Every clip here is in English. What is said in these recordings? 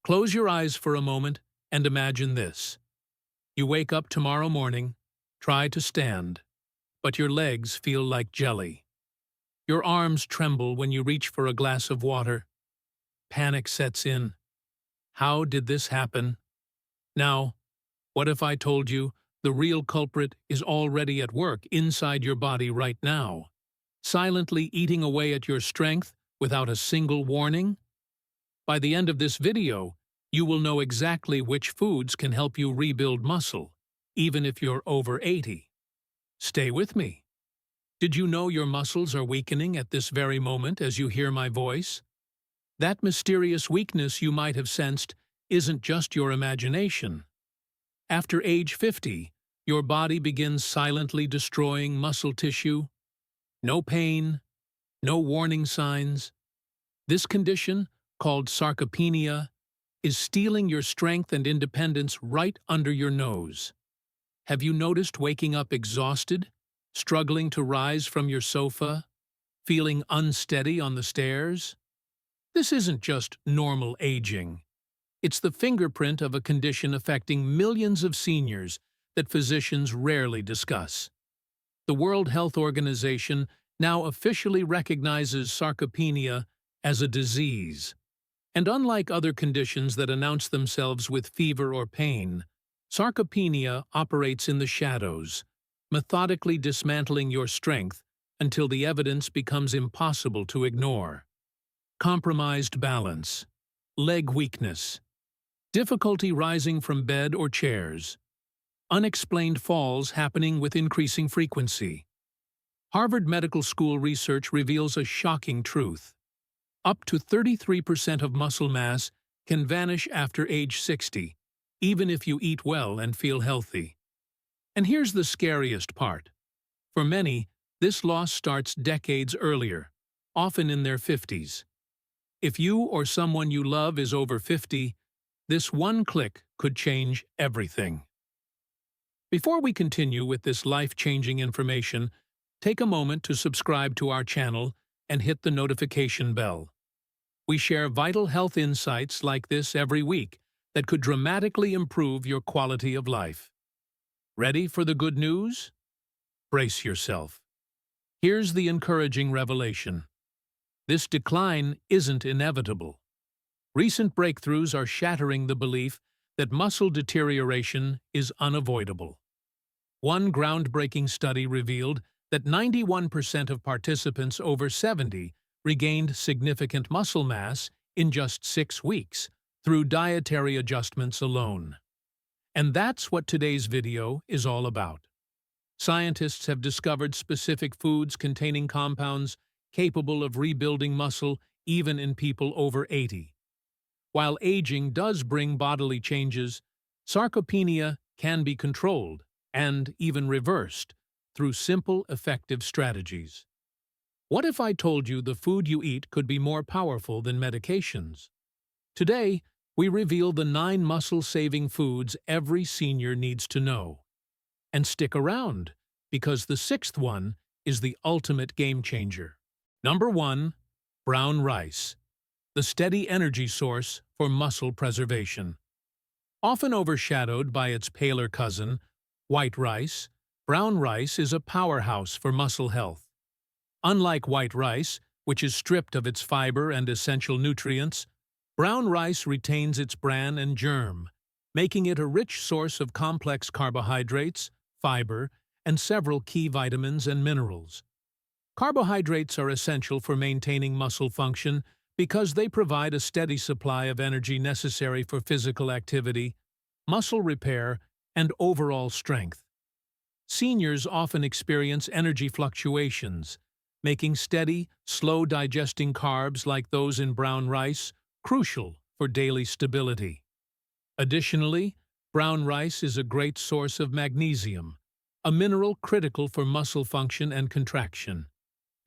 Close your eyes for a moment and imagine this. You wake up tomorrow morning, try to stand, but your legs feel like jelly. Your arms tremble when you reach for a glass of water. Panic sets in. How did this happen? Now, what if I told you the real culprit is already at work inside your body right now, silently eating away at your strength without a single warning? By the end of this video, you will know exactly which foods can help you rebuild muscle, even if you're over 80. Stay with me. Did you know your muscles are weakening at this very moment as you hear my voice? That mysterious weakness you might have sensed isn't just your imagination. After age 50, your body begins silently destroying muscle tissue. No pain, no warning signs. This condition, called sarcopenia, is stealing your strength and independence right under your nose. Have you noticed waking up exhausted, struggling to rise from your sofa, feeling unsteady on the stairs? This isn't just normal aging. It's the fingerprint of a condition affecting millions of seniors that physicians rarely discuss. The World Health Organization now officially recognizes sarcopenia as a disease. And unlike other conditions that announce themselves with fever or pain, sarcopenia operates in the shadows, methodically dismantling your strength until the evidence becomes impossible to ignore. Compromised balance, leg weakness, difficulty rising from bed or chairs, unexplained falls happening with increasing frequency. Harvard Medical School research reveals a shocking truth. Up to 33% of muscle mass can vanish after age 60, even if you eat well and feel healthy. And here's the scariest part. For many, this loss starts decades earlier, often in their 50s. If you or someone you love is over 50, this one click could change everything. Before we continue with this life-changing information, take a moment to subscribe to our channel and hit the notification bell. We share vital health insights like this every week that could dramatically improve your quality of life. Ready for the good news? Brace yourself. Here's the encouraging revelation. This decline isn't inevitable. Recent breakthroughs are shattering the belief that muscle deterioration is unavoidable. One groundbreaking study revealed that 91% of participants over 70 regained significant muscle mass in just 6 weeks through dietary adjustments alone. And that's what today's video is all about. Scientists have discovered specific foods containing compounds capable of rebuilding muscle even in people over 80. While aging does bring bodily changes, sarcopenia can be controlled and even reversed through simple, effective strategies. What if I told you the food you eat could be more powerful than medications? Today, we reveal the 9 muscle-saving foods every senior needs to know. And stick around, because the 6th one is the ultimate game-changer. Number 1. Brown rice, the steady energy source for muscle preservation. Often overshadowed by its paler cousin, white rice, brown rice is a powerhouse for muscle health. Unlike white rice, which is stripped of its fiber and essential nutrients, brown rice retains its bran and germ, making it a rich source of complex carbohydrates, fiber, and several key vitamins and minerals. Carbohydrates are essential for maintaining muscle function because they provide a steady supply of energy necessary for physical activity, muscle repair, and overall strength. Seniors often experience energy fluctuations, making steady, slow-digesting carbs like those in brown rice crucial for daily stability. Additionally, brown rice is a great source of magnesium, a mineral critical for muscle function and contraction.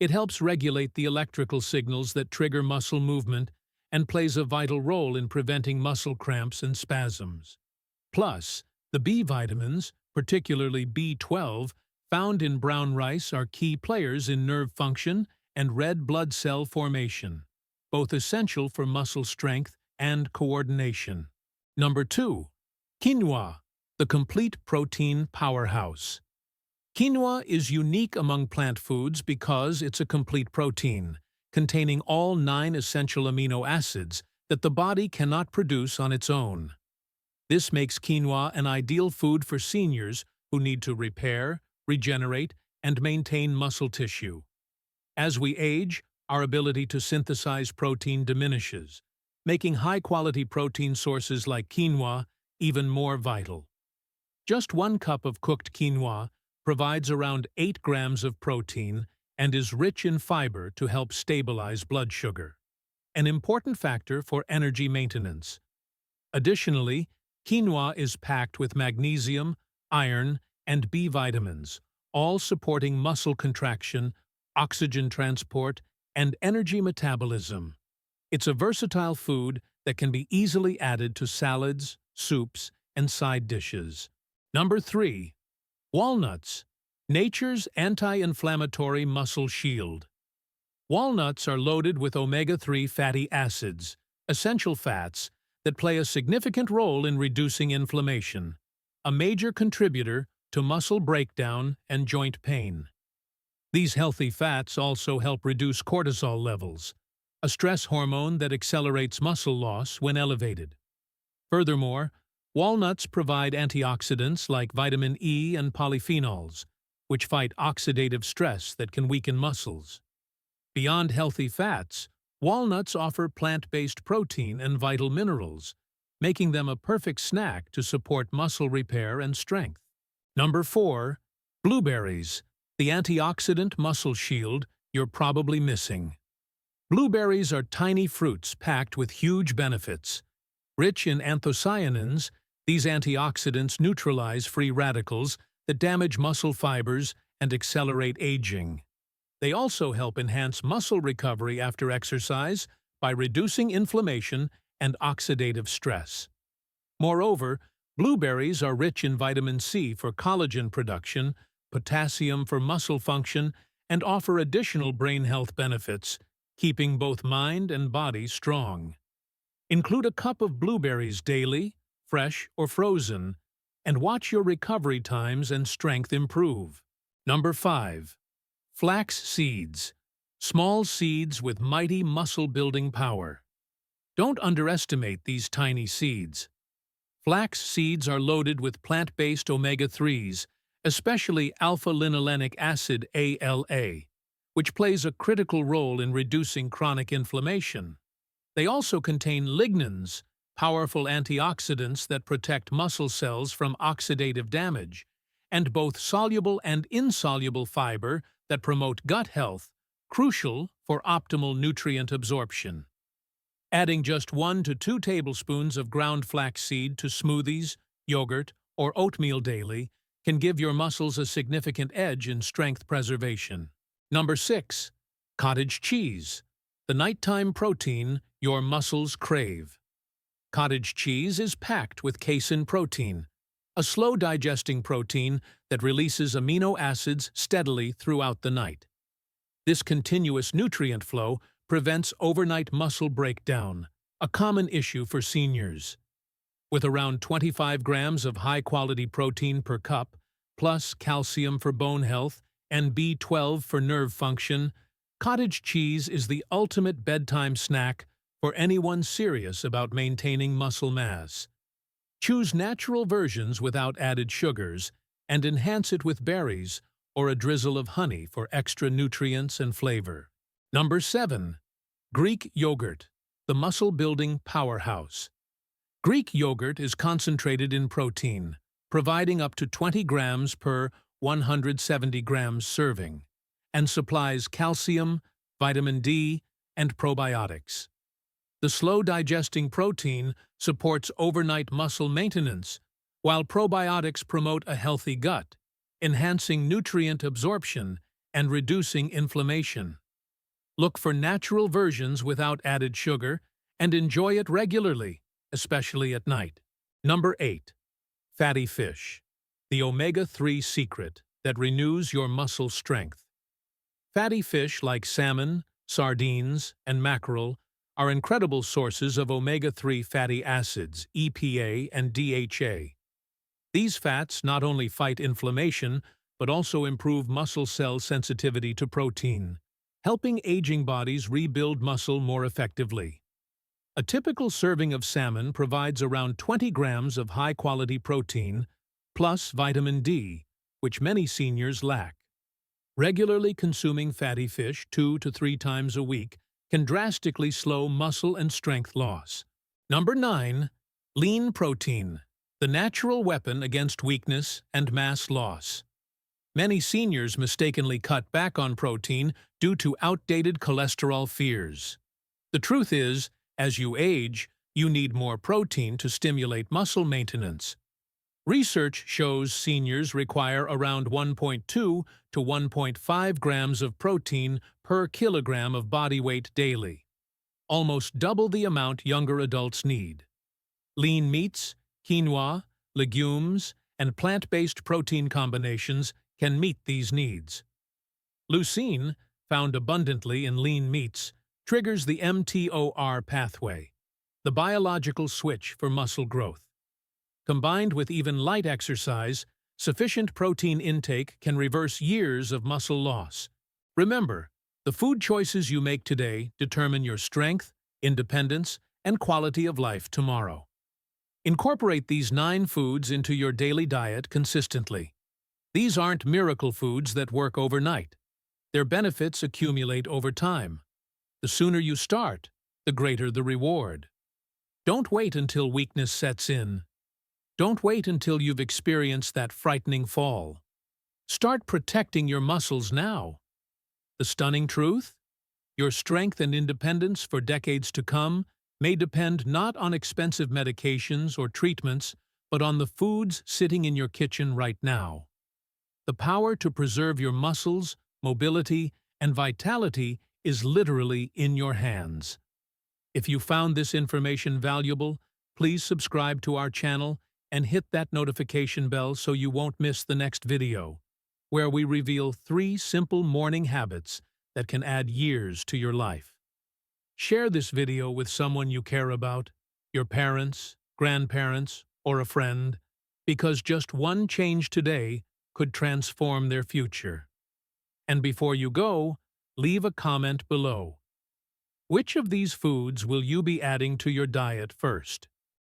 It helps regulate the electrical signals that trigger muscle movement and plays a vital role in preventing muscle cramps and spasms. Plus, the B vitamins, particularly B12, found in brown rice are key players in nerve function and red blood cell formation, both essential for muscle strength and coordination. Number 2. Quinoa, the complete protein powerhouse. Quinoa is unique among plant foods because it's a complete protein, containing all 9 essential amino acids that the body cannot produce on its own. This makes quinoa an ideal food for seniors who need to repair, regenerate, and maintain muscle tissue. As we age, our ability to synthesize protein diminishes, making high-quality protein sources like quinoa even more vital. Just 1 cup of cooked quinoa provides around 8 grams of protein and is rich in fiber to help stabilize blood sugar, an important factor for energy maintenance. Additionally, quinoa is packed with magnesium, iron, and B vitamins, all supporting muscle contraction, oxygen transport, and energy metabolism. It's a versatile food that can be easily added to salads, soups, and side dishes. Number 3. Walnuts, nature's anti-inflammatory muscle shield. Walnuts are loaded with omega-3 fatty acids, essential fats that play a significant role in reducing inflammation, a major contributor to muscle breakdown and joint pain. These healthy fats also help reduce cortisol levels, a stress hormone that accelerates muscle loss when elevated. Furthermore, walnuts provide antioxidants like vitamin E and polyphenols, which fight oxidative stress that can weaken muscles. Beyond healthy fats, walnuts offer plant-based protein and vital minerals, making them a perfect snack to support muscle repair and strength. Number 4. Blueberries, the antioxidant muscle shield you're probably missing. Blueberries are tiny fruits packed with huge benefits. Rich in anthocyanins, these antioxidants neutralize free radicals that damage muscle fibers and accelerate aging. They also help enhance muscle recovery after exercise by reducing inflammation and oxidative stress. Moreover, blueberries are rich in vitamin C for collagen production, potassium for muscle function, and offer additional brain health benefits, keeping both mind and body strong. Include a cup of blueberries daily, fresh or frozen, and watch your recovery times and strength improve. Number 5. Flax seeds, small seeds with mighty muscle-building power. Don't underestimate these tiny seeds. Flax seeds are loaded with plant-based omega-3s, especially alpha-linolenic acid ALA, which plays a critical role in reducing chronic inflammation. They also contain lignans, powerful antioxidants that protect muscle cells from oxidative damage, and both soluble and insoluble fiber that promote gut health, crucial for optimal nutrient absorption. Adding just 1 to 2 tablespoons of ground flaxseed to smoothies, yogurt, or oatmeal daily can give your muscles a significant edge in strength preservation. Number 6. Cottage cheese, the nighttime protein your muscles crave. Cottage cheese is packed with casein protein, a slow-digesting protein that releases amino acids steadily throughout the night. This continuous nutrient flow prevents overnight muscle breakdown, a common issue for seniors. With around 25 grams of high-quality protein per cup, plus calcium for bone health and B12 for nerve function, cottage cheese is the ultimate bedtime snack for anyone serious about maintaining muscle mass. Choose natural versions without added sugars and enhance it with berries or a drizzle of honey for extra nutrients and flavor. Number 7. Greek yogurt, the muscle-building powerhouse. Greek yogurt is concentrated in protein, providing up to 20 grams per 170 grams serving, and supplies calcium, vitamin D, and probiotics. The slow-digesting protein supports overnight muscle maintenance, while probiotics promote a healthy gut, enhancing nutrient absorption and reducing inflammation. Look for natural versions without added sugar and enjoy it regularly, especially at night. Number 8. Fatty fish, the omega-3 secret that renews your muscle strength. Fatty fish like salmon, sardines, and mackerel are incredible sources of omega-3 fatty acids, EPA and DHA. These fats not only fight inflammation, but also improve muscle cell sensitivity to protein, helping aging bodies rebuild muscle more effectively. A typical serving of salmon provides around 20 grams of high-quality protein, plus vitamin D, which many seniors lack. Regularly consuming fatty fish 2 to 3 times a week can drastically slow muscle and strength loss. Number 9. Lean protein, the natural weapon against weakness and mass loss. Many seniors mistakenly cut back on protein due to outdated cholesterol fears. The truth is, as you age, you need more protein to stimulate muscle maintenance. Research shows seniors require around 1.2 to 1.5 grams of protein per kilogram of body weight daily, almost double the amount younger adults need. Lean meats, quinoa, legumes, and plant-based protein combinations can meet these needs. Leucine, found abundantly in lean meats, triggers the mTOR pathway, the biological switch for muscle growth. Combined with even light exercise, sufficient protein intake can reverse years of muscle loss. Remember, the food choices you make today determine your strength, independence, and quality of life tomorrow. Incorporate these 9 foods into your daily diet consistently. These aren't miracle foods that work overnight. Their benefits accumulate over time. The sooner you start, the greater the reward. Don't wait until weakness sets in. Don't wait until you've experienced that frightening fall. Start protecting your muscles now. The stunning truth? Your strength and independence for decades to come may depend not on expensive medications or treatments, but on the foods sitting in your kitchen right now. The power to preserve your muscles, mobility, and vitality is literally in your hands. If you found this information valuable, please subscribe to our channel and hit that notification bell so you won't miss the next video, where we reveal 3 simple morning habits that can add years to your life. Share this video with someone you care about, your parents, grandparents, or a friend, because just one change today could transform their future. And before you go, leave a comment below. Which of these foods will you be adding to your diet first?